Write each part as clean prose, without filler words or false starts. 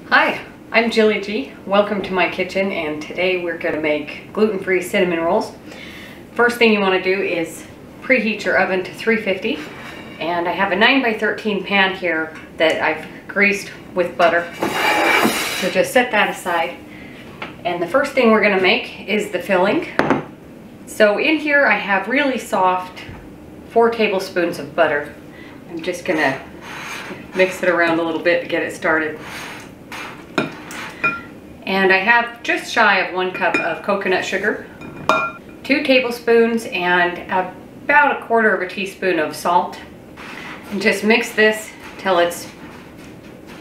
Hi, I'm Jilly G. Welcome to my kitchen, and today we're going to make gluten-free cinnamon rolls. First thing you want to do is preheat your oven to 350, and I have a 9x13 pan here that I've greased with butter. So just set that aside. And the first thing we're going to make is the filling. So in here I have really soft 4 tablespoons of butter. I'm just going to mix it around a little bit to get it started. And I have just shy of 1 cup of coconut sugar, 2 tablespoons, and about 1/4 teaspoon of salt. And just mix this till it's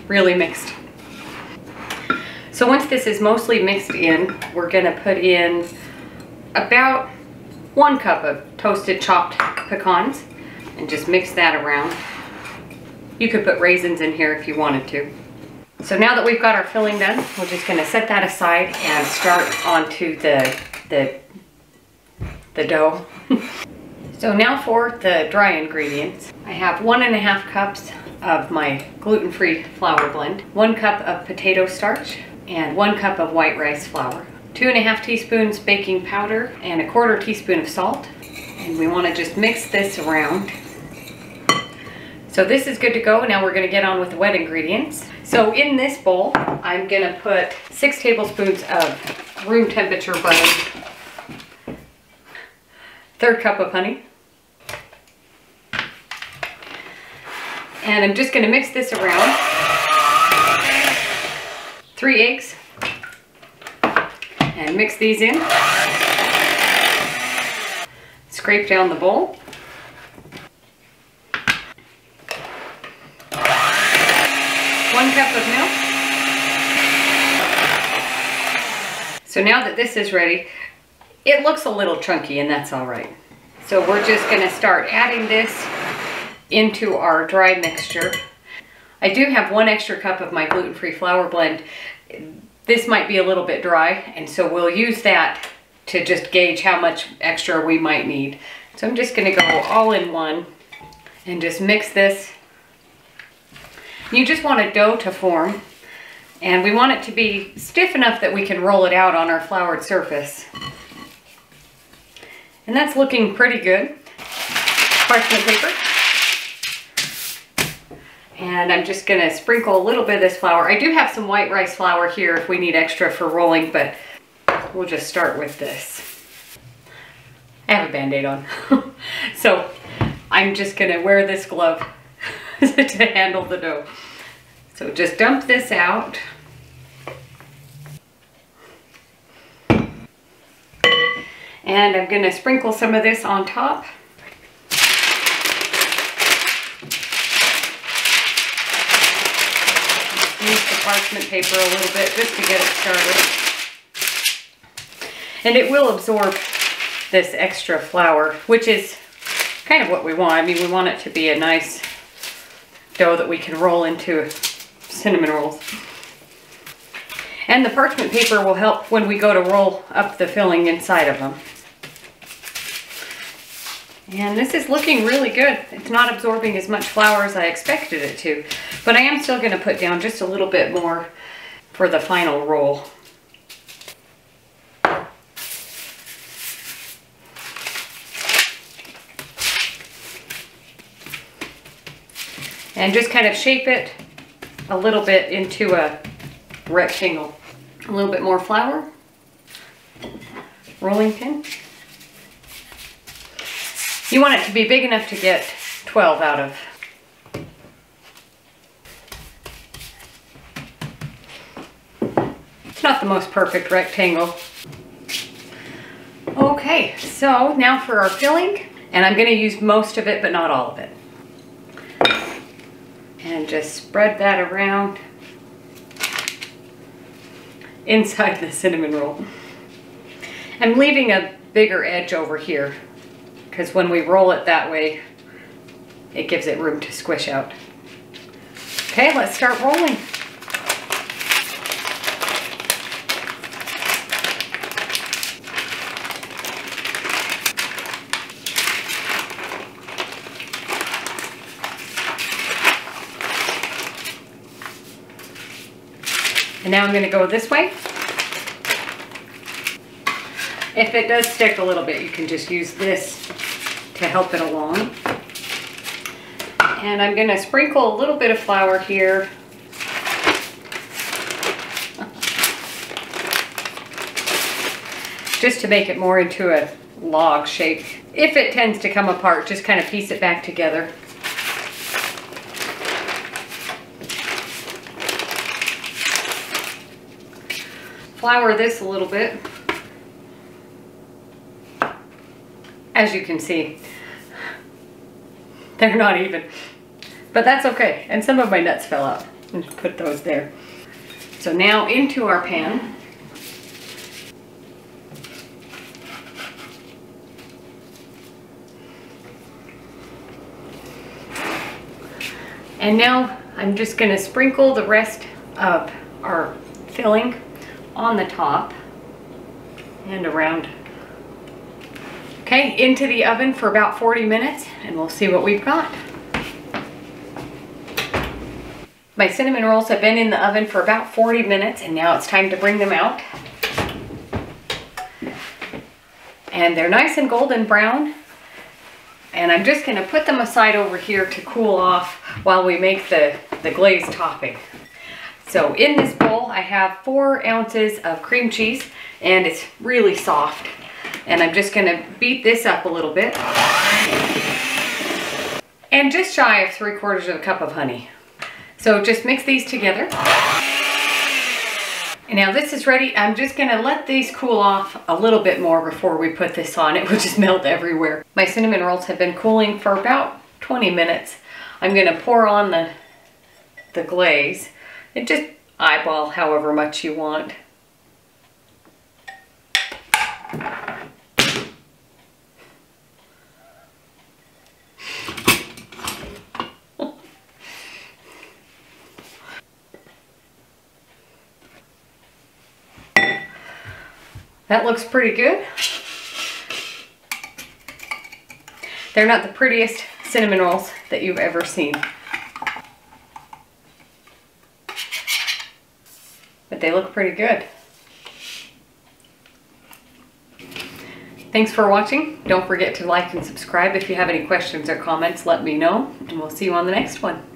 really mixed. So once this is mostly mixed in, we're gonna put in about 1 cup of toasted chopped pecans and just mix that around. You could put raisins in here if you wanted to. So now that we've got our filling done, we're just going to set that aside and start onto the dough. So now for the dry ingredients. I have 1½ cups of my gluten-free flour blend, 1 cup of potato starch, and 1 cup of white rice flour, 2½ teaspoons baking powder, and 1/4 teaspoon of salt. And we want to just mix this around. So this is good to go. Now we're going to get on with the wet ingredients. So in this bowl, I'm going to put 6 tablespoons of room temperature butter, 1/3 cup of honey, and I'm just going to mix this around. 3 eggs, and mix these in. Scrape down the bowl. 1 cup of milk. So now that this is ready, it looks a little chunky, and that's all right. So we're just going to start adding this into our dry mixture. I do have 1 extra cup of my gluten-free flour blend. This might be a little bit dry, and so we'll use that to just gauge how much extra we might need. So I'm just going to go all in one and just mix this. You just want a dough to form, and we want it to be stiff enough that we can roll it out on our floured surface. And that's looking pretty good. Parchment paper. And I'm just going to sprinkle a little bit of this flour. I do have some white rice flour here if we need extra for rolling, but we'll just start with this. I have a Band-Aid on. So I'm just going to wear this glove to handle the dough. So just dump this out. And I'm going to sprinkle some of this on top. Use the parchment paper a little bit just to get it started. And it will absorb this extra flour, which is kind of what we want. I mean, we want it to be a nice dough that we can roll into cinnamon rolls. And the parchment paper will help when we go to roll up the filling inside of them. And this is looking really good. It's not absorbing as much flour as I expected it to, but I am still going to put down just a little bit more for the final roll. And just kind of shape it a little bit into a rectangle. A little bit more flour. Rolling pin. You want it to be big enough to get 12 out of. It's not the most perfect rectangle. Okay, so now for our filling. And I'm going to use most of it, but not all of it. And just spread that around inside the cinnamon roll. I'm leaving a bigger edge over here because when we roll it that way, it gives it room to squish out. Okay, let's start rolling. And now I'm going to go this way. If it does stick a little bit, you can just use this to help it along. And I'm going to sprinkle a little bit of flour here. Just to make it more into a log shape. If it tends to come apart, just kind of piece it back together. Flour this a little bit. As you can see, they're not even, but that's okay. And some of my nuts fell out. I'll just put those there. So now into our pan. And now I'm just going to sprinkle the rest of our filling on the top and around. Okay, into the oven for about 40 minutes and we'll see what we've got. My cinnamon rolls have been in the oven for about 40 minutes and now it's time to bring them out. And they're nice and golden brown. And I'm just going to put them aside over here to cool off while we make the glaze topping. So in this bowl I have 4 ounces of cream cheese and it's really soft. And I'm just going to beat this up a little bit. And just shy of 3/4 of a cup of honey. So just mix these together. And now this is ready. I'm just going to let these cool off a little bit more before we put this on. It will just melt everywhere. My cinnamon rolls have been cooling for about 20 minutes. I'm going to pour on the glaze and just eyeball however much you want. That looks pretty good. They're not the prettiest cinnamon rolls that you've ever seen, but they look pretty good. Thanks for watching. Don't forget to like and subscribe. If you have any questions or comments, let me know, and we'll see you on the next one.